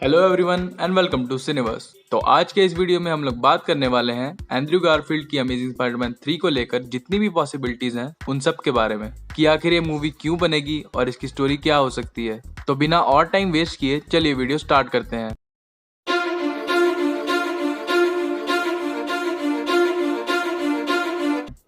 Hello everyone and welcome to Cineverse. तो आज के इस वीडियो में हम लोग बात करने वाले हैं एंड्रयू गारफील्ड की अमेजिंग स्पाइडरमैन 3 को लेकर जितनी भी पॉसिबिलिटीज हैं उन सब के बारे में कि आखिर ये मूवी क्यों बनेगी और इसकी स्टोरी क्या हो सकती है। तो बिना और टाइम वेस्ट किए चलिए वीडियो स्टार्ट करते हैं।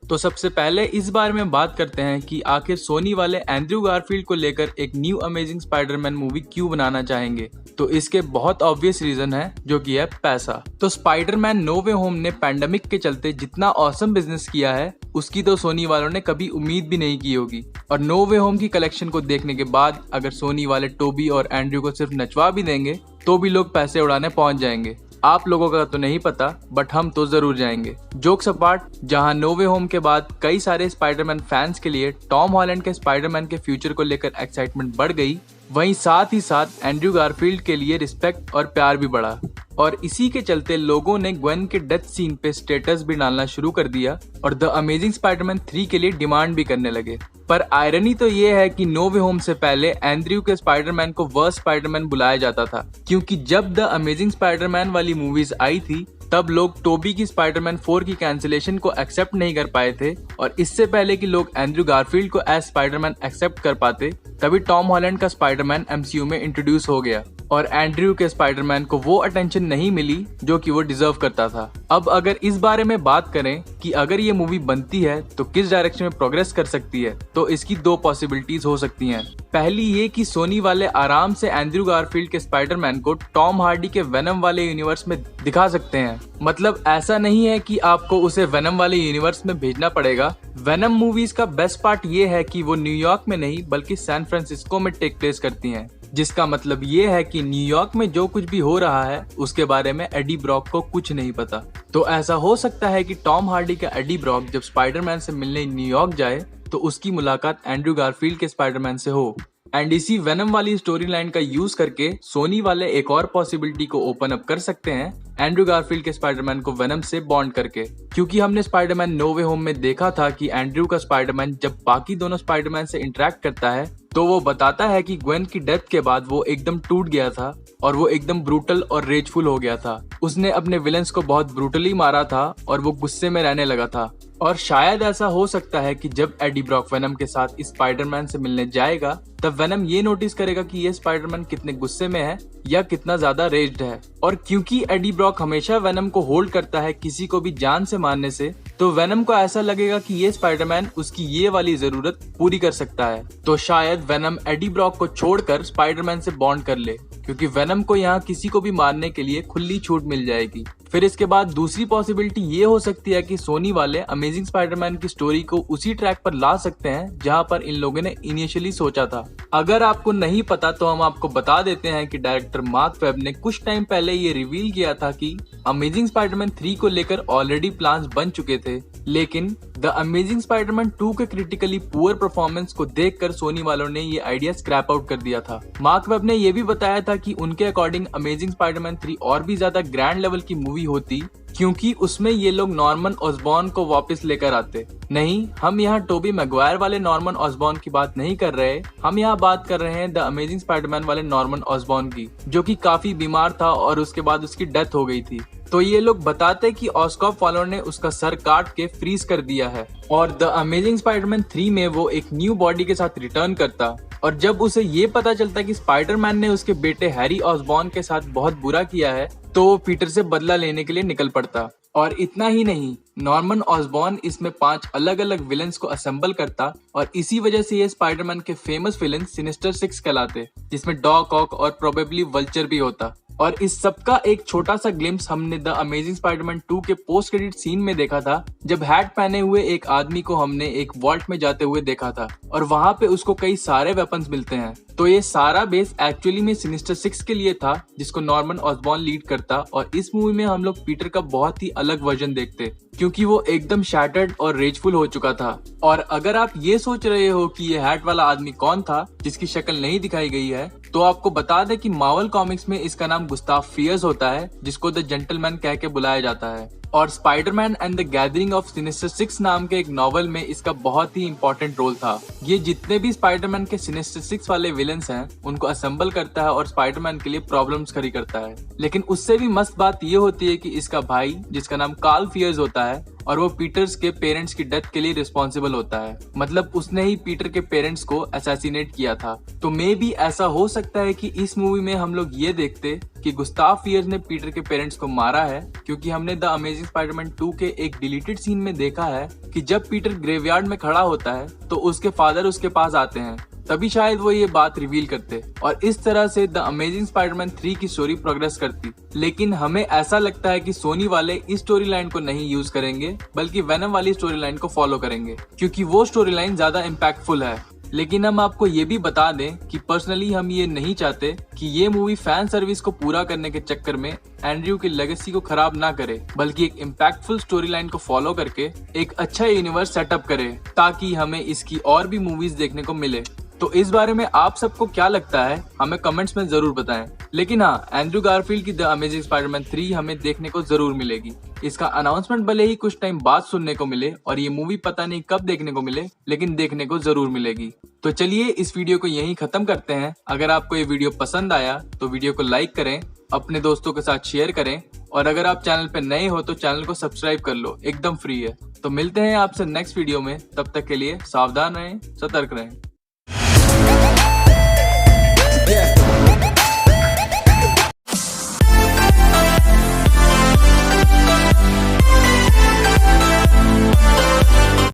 तो सबसे पहले इस बारे में बात करते हैं कि आखिर सोनी वाले एंड्रयू गारफील्ड को लेकर एक न्यू अमेजिंग स्पाइडरमैन मूवी क्यों बनाना चाहेंगे। तो इसके बहुत ऑब्वियस रीजन है जो कि है पैसा। तो स्पाइडरमैन नो वे होम ने पैंडेमिक के चलते जितना ऑसम बिजनेस किया है उसकी तो सोनी वालों ने कभी उम्मीद भी नहीं की होगी। और नो वे होम की कलेक्शन को देखने के बाद अगर सोनी वाले टोबी और एंड्रयू को सिर्फ नचवा भी देंगे तो भी लोग पैसे उड़ाने पहुंच जाएंगे। आप लोगों का तो नहीं पता बट हम तो जरूर जाएंगे। जोक्स अपार्ट, जहां नो वे होम के बाद कई सारे स्पाइडरमैन फैंस के लिए टॉम हॉलैंड के स्पाइडरमैन के फ्यूचर को लेकर एक्साइटमेंट बढ़ गई, वहीं साथ ही साथ एंड्रयू गारफील्ड के लिए रिस्पेक्ट और प्यार भी बढ़ा। और इसी के चलते लोगों ने ग्वेन के डेथ सीन पे स्टेटस भी डालना शुरू कर दिया और द अमेजिंग स्पाइडरमैन 3 के लिए डिमांड भी करने लगे। पर आयरनी तो ये है कि नो वे होम से पहले एंड्रयू के स्पाइडरमैन को वर्स्ट स्पाइडरमैन बुलाया जाता था, क्योंकि जब द अमेजिंग स्पाइडरमैन वाली मूवीज आई थी तब लोग टोबी की स्पाइडरमैन 4 की कैंसिलेशन को एक्सेप्ट नहीं कर पाए थे। और इससे पहले कि लोग एंड्रयू गारफील्ड को एज स्पाइडरमैन एक्सेप्ट कर पाते तभी टॉम हॉलैंड का स्पाइडरमैन एमसीयू में इंट्रोड्यूस हो गया और एंड्रयू के स्पाइडरमैन को वो अटेंशन नहीं मिली जो कि वो डिजर्व करता था। अब अगर इस बारे में बात करें कि अगर ये मूवी बनती है तो किस डायरेक्शन में प्रोग्रेस कर सकती है, तो इसकी दो पॉसिबिलिटीज हो सकती हैं। पहली ये कि सोनी वाले आराम से एंड्रयू गारफील्ड के स्पाइडरमैन को टॉम हार्डी के वेनम वाले यूनिवर्स में दिखा सकते हैं। मतलब ऐसा नहीं है कि आपको उसे वेनम वाले यूनिवर्स में भेजना पड़ेगा। वेनम मूवीज का बेस्ट पार्ट ये है कि वो न्यूयॉर्क में नहीं बल्कि सैन फ्रांसिस्को में टेक प्लेस करती हैं, जिसका मतलब ये है कि न्यूयॉर्क में जो कुछ भी हो रहा है उसके बारे में एडी ब्रॉक को कुछ नहीं पता। तो ऐसा हो सकता है कि टॉम हार्डी का एडी ब्रॉक जब स्पाइडरमैन से मिलने न्यूयॉर्क जाए तो उसकी मुलाकात एंड्रयू गारफील्ड के स्पाइडरमैन से हो। एंड इसी वेनम वाली स्टोरी लाइन का यूज करके सोनी वाले एक और पॉसिबिलिटी को ओपन अप कर सकते हैं एंड्रयू गारफील्ड के स्पाइडरमैन को वेनम से बॉन्ड करके, क्योंकि हमने स्पाइडरमैन नो वे होम में देखा था कि एंड्रयू का स्पाइडरमैन जब बाकी दोनों स्पाइडरमैन से इंटरेक्ट करता है तो वो बताता है कि ग्वेन की डेथ के बाद वो एकदम टूट गया था और वो एकदम ब्रूटल और रेजफुल हो गया था। उसने अपने विलन्स को बहुत ब्रूटली मारा था और वो गुस्से में रहने लगा था। और शायद ऐसा हो सकता है कि जब एडी ब्रॉक वेनम के साथ इस स्पाइडरमैन से मिलने जाएगा तब वेनम ये नोटिस करेगा कि ये स्पाइडरमैन कितने गुस्से में है या कितना ज्यादा रेज्ड है। और क्योंकि एडी ब्रॉक हमेशा वेनम को होल्ड करता है किसी को भी जान से मारने से, तो वेनम को ऐसा लगेगा कि ये स्पाइडरमैन उसकी ये वाली जरूरत पूरी कर सकता है। तो शायद वेनम एडी ब्रॉक को छोड़कर स्पाइडरमैन से बॉन्ड कर ले, क्योंकि वेनम को यहाँ किसी को भी मारने के लिए खुली छूट मिल जाएगी। फिर इसके बाद दूसरी पॉसिबिलिटी ये हो सकती है कि सोनी वाले अमेजिंग स्पाइडरमैन की स्टोरी को उसी ट्रैक पर ला सकते हैं जहां पर इन लोगों ने इनिशियली सोचा था। अगर आपको नहीं पता तो हम आपको बता देते हैं कि डायरेक्टर मार्क वेब ने कुछ टाइम पहले ये रिवील किया था कि अमेजिंग स्पाइडरमैन 3 को लेकर ऑलरेडी प्लान्स बन चुके थे, लेकिन द अमेजिंग स्पाइडरमैन 2 के क्रिटिकली पुअर परफॉर्मेंस को देखकर सोनी वालों ने ये आइडिया स्क्रैप आउट कर दिया था। मार्क वेब ने ये भी बताया था कि उनके अकॉर्डिंग अमेजिंग स्पाइडरमैन 3 और भी ज्यादा ग्रैंड लेवल की मूवी होती, क्योंकि उसमें ये लोग नॉर्मन ऑसबॉर्न को वापस लेकर आते। नहीं, हम यहाँ टोबी मैगवायर वाले नॉर्मन ऑसबॉर्न की बात नहीं कर रहे, हम यहाँ बात कर रहे हैं द अमेजिंग स्पाइडरमैन वाले नॉर्मन ऑसबॉर्न की, जो कि काफी बीमार था और उसके बाद उसकी डेथ हो गई थी। तो ये लोग बताते कि ऑस्कॉप वालों ने उसका सर काट के फ्रीज कर दिया है और द अमेजिंग स्पाइडरमैन 3 में वो एक न्यू बॉडी के साथ रिटर्न करता। और जब उसे ये पता चलता कि स्पाइडरमैन ने उसके बेटे हैरी ऑसबॉर्न के साथ बहुत बुरा किया है तो वो पीटर से बदला लेने के लिए निकल पड़ता। और इतना ही नहीं, नॉर्मन ऑसबॉर्न इसमें 5 अलग अलग विलन्स को असेंबल करता और इसी वजह से ये स्पाइडरमैन के फेमस विलन सिनिस्टर 6 कहलाते, जिसमें डॉक ऑक और प्रोबेबली वल्चर भी होता। और इस सब का एक छोटा सा ग्लिम्स हमने द अमेजिंग स्पाइडरमैन 2 के पोस्ट क्रेडिट सीन में देखा था, जब हैट पहने हुए एक आदमी को हमने एक वॉल्ट में जाते हुए देखा था और वहां पे उसको कई सारे वेपन्स मिलते हैं। तो ये सारा बेस एक्चुअली में सिनिस्टर 6 के लिए था, जिसको नॉर्मन ऑसबॉर्न लीड करता। और इस मूवी में हम लोग पीटर का बहुत ही अलग वर्जन देखते, क्योंकि वो एकदम शैटर्ड और रेजफुल हो चुका था। और अगर आप ये सोच रहे हो कि ये हैट वाला आदमी कौन था जिसकी शक्ल नहीं दिखाई गई है, तो आपको बता दें कि मार्वल कॉमिक्स में इसका नाम गुस्ताव फ्रियर्स होता है, जिसको द जेंटलमैन कह के बुलाया जाता है। और Spiderman and the gathering of sinister 6 नाम के एक नॉवल में इसका बहुत ही इंपॉर्टेंट रोल था। ये जितने भी स्पाइडरमैन के सिनिस्टर 6 वाले विलन्स हैं उनको असेंबल करता है और स्पाइडरमैन के लिए प्रॉब्लम्स खड़ी करता है। लेकिन उससे भी मस्त बात ये होती है कि इसका भाई, जिसका नाम कार्ल फियर्स होता है, और वो पीटर्स के पेरेंट्स की डेथ के लिए रिस्पॉन्सिबल होता है। मतलब उसने ही पीटर के पेरेंट्स को असैसिनेट किया था। तो मे भी ऐसा हो सकता है कि इस मूवी में हम लोग ये देखते कि गुस्ताव फियर्स ने पीटर के पेरेंट्स को मारा है, क्योंकि हमने द अमेजिंग स्पाइडरमैन 2 के एक डिलीटेड सीन में देखा है कि जब पीटर ग्रेवयार्ड में खड़ा होता है तो उसके फादर उसके पास आते हैं, तभी शायद वो ये बात रिवील करते और इस तरह से द अमेजिंग स्पाइडरमैन 3 की स्टोरी प्रोग्रेस करती। लेकिन हमें ऐसा लगता है कि सोनी वाले इस स्टोरी लाइन को नहीं यूज करेंगे, बल्कि वेनम वाली स्टोरी लाइन को फॉलो करेंगे, क्योंकि वो स्टोरी लाइन ज्यादा इम्पैक्टफुल है। लेकिन हम आपको ये भी बता दें कि पर्सनली हम ये नहीं चाहते कि ये मूवी फैन सर्विस को पूरा करने के चक्कर में एंड्रयू की लेगेसी को खराब ना करे, बल्कि एक इम्पैक्टफुल स्टोरी लाइन को फॉलो करके एक अच्छा यूनिवर्स सेटअप करे, ताकि हमें इसकी और भी मूवीज देखने को मिले। तो इस बारे में आप सबको क्या लगता है, हमें कमेंट्स में जरूर बताएं। लेकिन हाँ, एंड्रयू गारफील्ड की द अमेजिंग स्पाइडरमैन 3 हमें देखने को जरूर मिलेगी। इसका अनाउंसमेंट भले ही कुछ टाइम बाद सुनने को मिले और ये मूवी पता नहीं कब देखने को मिले, लेकिन देखने को जरूर मिलेगी। तो चलिए इस वीडियो को यहीं खत्म करते हैं। अगर आपको ये वीडियो पसंद आया तो वीडियो को लाइक करें, अपने दोस्तों के साथ शेयर करें, और अगर आप चैनल पे नए हो तो चैनल को सब्सक्राइब कर लो, एकदम फ्री है। तो मिलते हैं आपसे नेक्स्ट वीडियो में, तब तक के लिए सावधान रहें, सतर्क रहें।